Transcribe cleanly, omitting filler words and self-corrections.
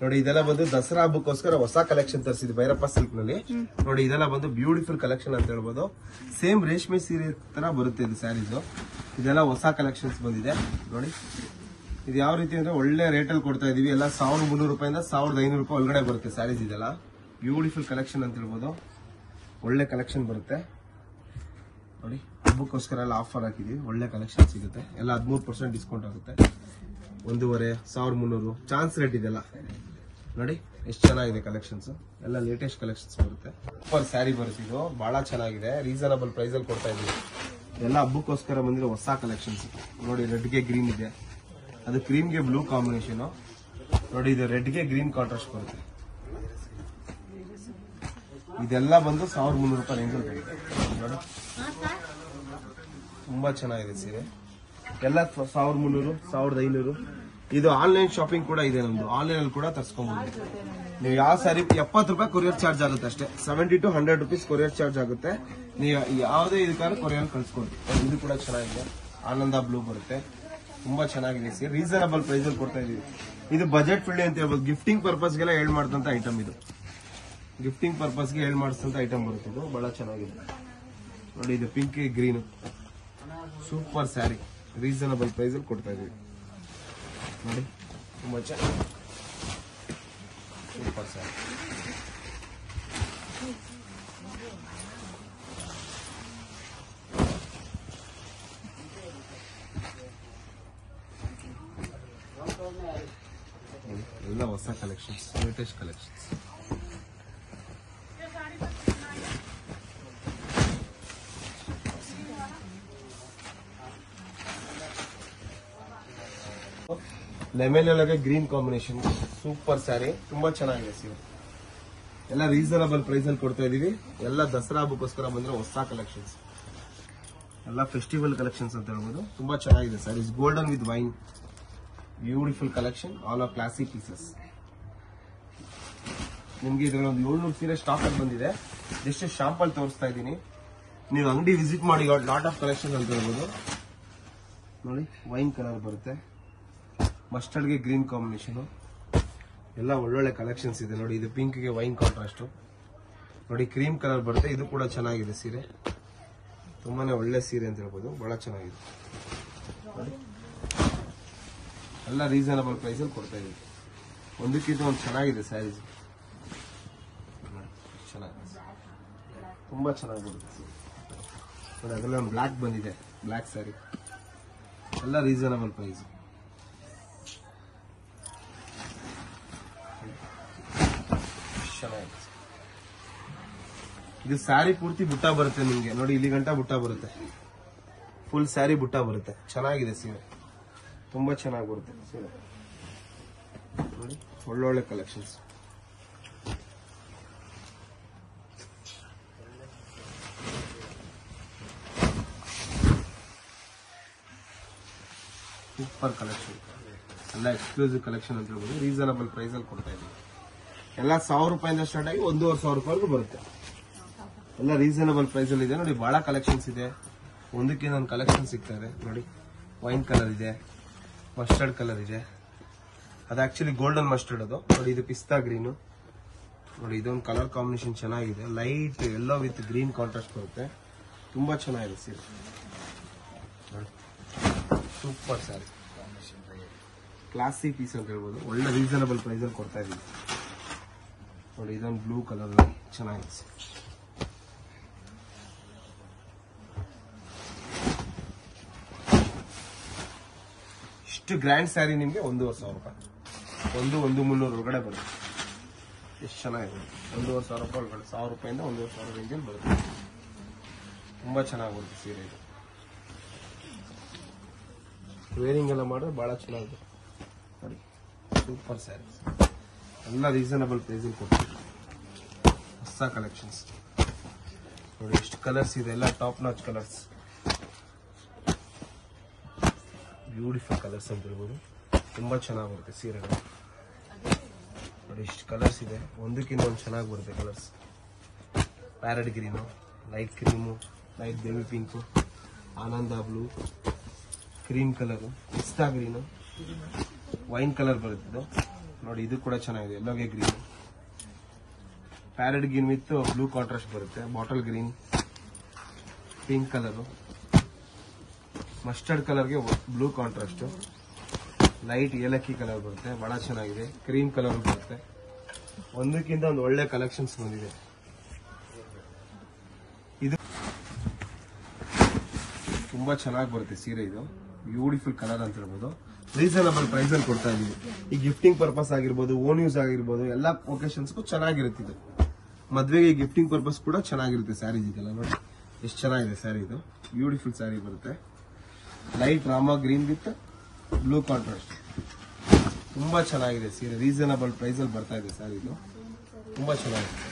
ನೋಡಿ ಇದೆಲ್ಲ ಬಂದು ದಸರಾ ಹಬ್ಬಕ್ಕೋಸ್ಕರ ಹೊಸ ಕಲೆಕ್ಷನ್ ತರಿಸಿದ್ವಿ ಭೈರಪ್ಪ ಸಿಲ್ಕ್ ನಲ್ಲಿ. ನೋಡಿ ಇದೆಲ್ಲ ಬಂದು ಬ್ಯೂಟಿಫುಲ್ ಕಲೆಕ್ಷನ್ ಅಂತ ಹೇಳ್ಬೋದು. ಸೇಮ್ ರೇಷ್ಮೆ ಸೀರೆ ತರ ಬರುತ್ತೆ ಇದು ಸ್ಯಾರೀಸ್. ಇದೆಲ್ಲ ಹೊಸ ಕಲೆಕ್ಷನ್ಸ್ ಬಂದಿದೆ ನೋಡಿ. ಇದು ಯಾವ ರೀತಿ ಅಂದ್ರೆ ಒಳ್ಳೆ ರೇಟ್ ಅಲ್ಲಿ ಕೊಡ್ತಾ ಇದೀವಿ. ಎಲ್ಲ 1300 ರೂಪಾಯಿಂದ 1500 ರೂಪಾಯಿ ಒಳಗಡೆ ಬರುತ್ತೆ ಸ್ಯಾರೀಸ್. ಇದೆಲ್ಲ ಬ್ಯೂಟಿಫುಲ್ ಕಲೆಕ್ಷನ್ ಅಂತ ಹೇಳ್ಬೋದು. ಒಳ್ಳೆ ಕಲೆಕ್ಷನ್ ಬರುತ್ತೆ ನೋಡಿ. ಹಬ್ಬಕ್ಕೋಸ್ಕರ ಎಲ್ಲ ಆಫರ್ ಹಾಕಿದೀವಿ. ಒಳ್ಳೆ ಕಲೆಕ್ಷನ್ ಸಿಗುತ್ತೆ. ಎಲ್ಲ 13% ಡಿಸ್ಕೌಂಟ್ ಆಗುತ್ತೆ. 1,500 1300 ಚಾನ್ಸ್ ರೇಟ್ ಇದೆಲ್ಲ ನೋಡಿ. ಎಷ್ಟು ಚೆನ್ನಾಗಿದೆ ಕಲೆಕ್ಷನ್ಸ್. ಎಲ್ಲ ಲೇಟೆಸ್ಟ್ ಕಲೆಕ್ಷನ್ಸ್ ಬರುತ್ತೆ. ಸೂಪರ್ ಸ್ಯಾರಿ ಬರುತ್ತೆ. ಇದು ಬಹಳ ಚೆನ್ನಾಗಿದೆ. ರೀಸನಬಲ್ ಪ್ರೈಸ್ ಅಲ್ಲಿ ಕೊಡ್ತಾ ಇದೀವಿ. ಎಲ್ಲ ಹಬ್ಬಕ್ಕೋಸ್ಕರ ಬಂದಿರೋ ಹೊಸ ಕಲೆಕ್ಷನ್ಸ್ ನೋಡಿ. ರೆಡ್ ಗೆ ಗ್ರೀನ್ ಇದೆ, ಅದು ಕ್ರೀಮ್ ಗೆ ಬ್ಲೂ ಕಾಂಬಿನೇಷನ್ ನೋಡಿ. ಇದು ರೆಡ್ ಗೆ ಗ್ರೀನ್ ಕಾಂಟ್ರಾಸ್ಟ್ ಬರುತ್ತೆ. ಇದೆಲ್ಲ ಬಂದು 1300 ರೂಪಾಯಿ ರೇಂಜ್ ನೋಡಿ. ತುಂಬಾ ಚೆನ್ನಾಗಿದೆ ಸೀರೆ. ಎಲ್ಲ 1300 1500. ಇದು ಆನ್ಲೈನ್ ಶಾಪಿಂಗ್ ಕೂಡ ಇದೆ ನಮ್ದು. ಆನ್ಲೈನ್ ಅಲ್ಲಿ ಕೂಡ ತರ್ಸ್ಕೊಬಹುದು ನೀವು. ಯಾವ ಸ್ಯಾರಿ 70 ರೂಪಾಯಿ ಕೊರಿಯರ್ ಚಾರ್ಜ್ ಆಗುತ್ತೆ ಅಷ್ಟೇ. 70 to 100 rupees ಕೊರಿಯರ್ ಚಾರ್ಜ್ ಆಗುತ್ತೆ. ನೀವು ಯಾವುದೇ ಇದಕ್ಕಾದ್ರೂ ಕೊರಿಯರ್ ಕಳ್ಸ್ಕೊಡ್ತೀವಿ. ಇದು ಕೂಡ ಚೆನ್ನಾಗಿದೆ. ಆನಂದ ಬ್ಲೂ ಬರುತ್ತೆ. ತುಂಬಾ ಚೆನ್ನಾಗಿದೆ ಸೀರೆ. ರೀಸನಬಲ್ ಪ್ರೈಸ್ ಅಲ್ಲಿ ಕೊಡ್ತಾ ಇದೀವಿ. ಇದು ಬಜೆಟ್ ಫ್ರೆಂಡ್ಲಿ ಅಂತ ಹೇಳ್ಬೋದು. ಗಿಫ್ಟಿಂಗ್ ಪರ್ಪಸ್ಗೆಲ್ಲ ಹೇಳ್ ಮಾಡಿದಂತ ಐಟಮ್ ಇದು. ಗಿಫ್ಟಿಂಗ್ ಪರ್ಪಸ್ಗೆ ಹೇಳ್ ಮಾಡಿಸಿದಂತ ಐಟಮ್ ಬರುತ್ತೆ. ಇದು ಬಹಳ ಚೆನ್ನಾಗಿದೆ ನೋಡಿ. ಇದು pink green super sari. Reasonable price ಅಲ್ಲಿ ಕೊಡ್ತಾ ಇದೀವಿ ನೋಡಿ. ತುಂಬಾ ಚೆನ್ನಾಗಿ ಸೂಪರ್ ಸ್ಯಾರಿ. ಎಲ್ಲ ಹೊಸ ಕಲೆಕ್ಷನ್ಸ್, ಲೇಟೆಸ್ಟ್ ಕಲೆಕ್ಷನ್ಸ್. ಲೆಮನ್ ಒಳಗೆ ಗ್ರೀನ್ ಕಾಂಬಿನೇಷನ್ ಸೂಪರ್ ಸ್ಯಾರಿ. ತುಂಬಾ ಚೆನ್ನಾಗಿದೆ ಸೀರೆ. ಎಲ್ಲ ರೀಸನಬಲ್ ಪ್ರೈಸ್ ಅಲ್ಲಿ ಕೊಡ್ತಾ ಇದೀವಿ. ಎಲ್ಲ ದಸರಾ ಹಬ್ಬಕ್ಕೋಸ್ಕರ ಬಂದ್ರೆ ಹೊಸ ಕಲೆಕ್ಷನ್ಸ್. ಎಲ್ಲ ಫೆಸ್ಟಿವಲ್ ಕಲೆಕ್ಷನ್ಸ್ ಅಂತ ಹೇಳ್ಬೋದು. ತುಂಬಾ ಚೆನ್ನಾಗಿದೆ saris. Golden with wine beautiful collection. All are classy pieces. ನಿಮ್ಗೆ ಇದ್ರಲ್ಲಿ ಒಂದು 700 ಸೀರೆ ಸ್ಟಾಕ್ ಅಲ್ಲಿ ಬಂದಿದೆ. ಜಸ್ಟ್ ಶಾಂಪಲ್ ತೋರಿಸ್ತಾ ಇದ್ದೀನಿ. ನೀವು ಅಂಗಡಿ ವಿಸಿಟ್ ಮಾಡಿ. ಲಾಟ್ ಆಫ್ ಕಲೆಕ್ಷನ್ ಅಂತ ಹೇಳ್ಬೋದು ನೋಡಿ. ವೈನ್ ಕಲರ್ ಬರುತ್ತೆ, ಮಸ್ಟರ್ಡ್ ಗೆ ಗ್ರೀನ್ ಕಾಂಬಿನೇಷನ್. ಎಲ್ಲ ಒಳ್ಳೊಳ್ಳೆ ಕಲೆಕ್ಷನ್ಸ್ ಇದೆ ನೋಡಿ. ಇದು ಪಿಂಕ್ ಗೆ ವೈನ್ ಕಾಂಟ್ರಾಸ್ಟ್ ನೋಡಿ. ಕ್ರೀಮ್ ಕಲರ್ ಬರುತ್ತೆ. ಇದು ಕೂಡ ಚೆನ್ನಾಗಿದೆ ಸೀರೆ. ತುಂಬಾನೇ ಒಳ್ಳೆ ಸೀರೆ ಅಂತ ಹೇಳ್ಬೋದು. ಬಹಳ ಚೆನ್ನಾಗಿದೆ ನೋಡಿ. ಎಲ್ಲ ರೀಸನಬಲ್ ಪ್ರೈಸ್ ಅಲ್ಲಿ ಕೊಡ್ತಾ ಇದೀವಿ. ಒಂದಕ್ಕಿಂತ ಒಂದು ಚೆನ್ನಾಗಿದೆ ಸ್ಯಾರೀಸ್. ಚೆನ್ನಾಗಿದೆ, ತುಂಬಾ ಚೆನ್ನಾಗಿ ಬರುತ್ತೆ ನೋಡಿ. ಅದೆಲ್ಲ ಒಂದು ಬ್ಲ್ಯಾಕ್ ಬಂದಿದೆ, ಬ್ಲ್ಯಾಕ್ ಸ್ಯಾರಿ. ಎಲ್ಲ ರೀಸನಬಲ್ ಪ್ರೈಸ್. ಚೆನ್ನಾಗಿದೆ. ಇದು ಸ್ಯಾರಿ ಪೂರ್ತಿ ಬುಟ್ಟ ಬರುತ್ತೆ ನಿಮ್ಗೆ ನೋಡಿ. ಇಲ್ಲಿ ಗಂಟ ಬುಟ್ಟ ಬರುತ್ತೆ. ಫುಲ್ ಸ್ಯಾರಿ ಬುಟ್ಟ ಬರುತ್ತೆ. ಚೆನ್ನಾಗಿದೆ ಸೀರೆ. ತುಂಬಾ ಚೆನ್ನಾಗಿ ಬರುತ್ತೆ ಸೀರೆ ನೋಡಿ. ಒಳ್ಳೊಳ್ಳೆ ಕಲೆಕ್ಷನ್ಸ್. Super collection. ಎಲ್ಲ ಎಕ್ಸ್ಕ್ಲೂಸಿವ್ ಕಲೆಕ್ಷನ್ ಅಂತ ಹೇಳ್ಬೋದು. ರೀಸನಬಲ್ ಪ್ರೈಸ್ ಅಲ್ಲಿ ಕೊಡ್ತಾ ಇದೀವಿ. ಎಲ್ಲ 1000 ರೂಪಾಯಿಂದ ಸ್ಟಾರ್ಟ್ ಆಗಿ 1500 ರೂಪಾಯಿವರೆಗೂ ಬರುತ್ತೆ. ಎಲ್ಲ ರೀಸನಬಲ್ ಪ್ರೈಸ್ ಅಲ್ಲಿ ಇದೆ ನೋಡಿ. ಬಹಳ ಕಲೆಕ್ಷನ್ಸ್ ಇದೆ. ಒಂದಕ್ಕಿಂತ ಒಂದು ಕಲೆಕ್ಷನ್ ಸಿಗ್ತಾ ಇದೆ ನೋಡಿ. ವೈನ್ ಕಲರ್ ಇದೆ, ಮಸ್ಟರ್ಡ್ ಕಲರ್ ಇದೆ. ಅದು ಆಕ್ಚುಲಿ ಗೋಲ್ಡನ್ ಮಸ್ಟರ್ಡ್ ಅದು ನೋಡಿ. ಇದು ಪಿಸ್ತಾ ಗ್ರೀನು ನೋಡಿ. ಇದೊಂದು ಕಲರ್ ಕಾಂಬಿನೇಷನ್ ಚೆನ್ನಾಗಿದೆ. Light yellow with green contrast ಬರುತ್ತೆ. ತುಂಬಾ ಚೆನ್ನಾಗಿದೆ ಸೀರೆ ನೋಡಿ. ಸೂಪರ್ ಸ್ಯಾರಿ. ಕ್ಲಾಸಿ ಪೀಸ್ ಅಂತ ಹೇಳ್ಬೋದು. ಒಳ್ಳೆ ರೀಸನಬಲ್ ಪ್ರೈಸ್ ಅಲ್ಲಿ ಕೊಡ್ತಾ ಇದೀವಿ ನೋಡಿ. ಇದೊಂದು ಬ್ಲೂ ಕಲರ್ ಚೆನ್ನಾಗಿದೆ. ಇಷ್ಟು ಗ್ರ್ಯಾಂಡ್ ಸ್ಯಾರಿ ನಿಮ್ಗೆ 1500 ರೂಪಾಯಿ. 1,300 ಒಳಗಡೆ ಬರುತ್ತೆ. ಎಷ್ಟು ಚೆನ್ನಾಗಿದೆ. 1500 ರೂಪಾಯಿ ಒಳಗಡೆ. 1000 ರೂಪಾಯಿಂದ 1500 ರೇಂಜಲ್ಲಿ ಬರುತ್ತೆ. ತುಂಬಾ ಚೆನ್ನಾಗಿ ಬರುತ್ತೆ ಸೀರೆ. ಇದು ವೇರಿಂಗ್ ಎಲ್ಲ ಮಾಡಿದ್ರೆ ಬಹಳ ಚೆನ್ನಾಗಿದೆ ನೋಡಿ. ಸೂಪರ್ ಸ್ಯಾರಿ. ಎಲ್ಲ ರೀಸನಬಲ್ ಪ್ರೈಸ್ ಕೊಡ್ತೀವಿ. ಹೊಸ ಕಲೆಕ್ಷನ್ಸ್ ನೋಡಿ. ಎಷ್ಟು ಕಲರ್ಸ್ ಇದೆ. ಎಲ್ಲ top notch colours. Beautiful colours ಅಂತ ಹೇಳ್ಬೋದು. ತುಂಬಾ ಚೆನ್ನಾಗಿ ಬರುತ್ತೆ ಸೀರೆಗಳು ನೋಡಿ. ಇಷ್ಟು ಕಲರ್ಸ್ ಇದೆ. ಒಂದಕ್ಕಿಂತ ಒಂದು ಚೆನ್ನಾಗಿ ಬರುತ್ತೆ colours. Parrot green, light cream, light baby pink, ಆನಂದ blue, cream colour, pista green, wine colour ಬರುತ್ತೆ. ನೋಡಿ ಇದು ಕೂಡ ಚೆನ್ನಾಗಿದೆ, ಎಲ್ಲೋಗೆ green, parrot green with blue contrast ಬರುತ್ತೆ, bottle green, pink colour, mustard ಕಲರ್ಗೆ ಬ್ಲೂ ಕಾಂಟ್ರಾಸ್ಟ್, ಲೈಟ್ ಏಲಕ್ಕಿ ಕಲರ್ ಬರುತ್ತೆ, ಬಹಳ ಚೆನ್ನಾಗಿದೆ, ಕ್ರೀಮ್ ಕಲರ್ ಬರುತ್ತೆ. ಒಂದಕ್ಕಿಂತ ಒಂದು ಒಳ್ಳೆ ಕಲೆಕ್ಷನ್ಸ್ ಬಂದಿದೆ. ಇದು ತುಂಬಾ ಚೆನ್ನಾಗಿ ಬರುತ್ತೆ ಸೀರೆ, ಇದು ಬ್ಯೂಟಿಫುಲ್ ಕಲರ್ ಅಂತ ಹೇಳ್ಬೋದು. ರೀಸನಬಲ್ ಪ್ರೈಸ್ ಅಲ್ಲಿ ಕೊಡ್ತಾ ಇದೀವಿ. ಈ ಗಿಫ್ಟಿಂಗ್ ಪರ್ಪಸ್ ಆಗಿರ್ಬೋದು, ಓನ್ ಯೂಸ್ ಆಗಿರ್ಬೋದು, ಎಲ್ಲಾ ಒಕೇಶನ್ಸ್ಗೂ ಚೆನ್ನಾಗಿರುತ್ತೆ ಇದು. ಮದ್ವೆಗೆ ಗಿಫ್ಟಿಂಗ್ ಪರ್ಪಸ್ ಕೂಡ ಚೆನ್ನಾಗಿರುತ್ತೆ ಸ್ಯಾರೀಸ್. ಇದೆಲ್ಲ ನೋಡಿ ಎಷ್ಟು ಚೆನ್ನಾಗಿದೆ ಸ್ಯಾರಿ, ಇದು ಬ್ಯೂಟಿಫುಲ್ ಸ್ಯಾರಿ ಬರುತ್ತೆ. Light Rama green with blue contrast, ತುಂಬಾ ಚೆನ್ನಾಗಿದೆ ಸೀರೆ. ರೀಸನಬಲ್ ಪ್ರೈಸ್ ಅಲ್ಲಿ ಬರ್ತಾ ಇದೆ ಸ್ಯಾರಿ, ಇದು ತುಂಬಾ ಚೆನ್ನಾಗಿದೆ.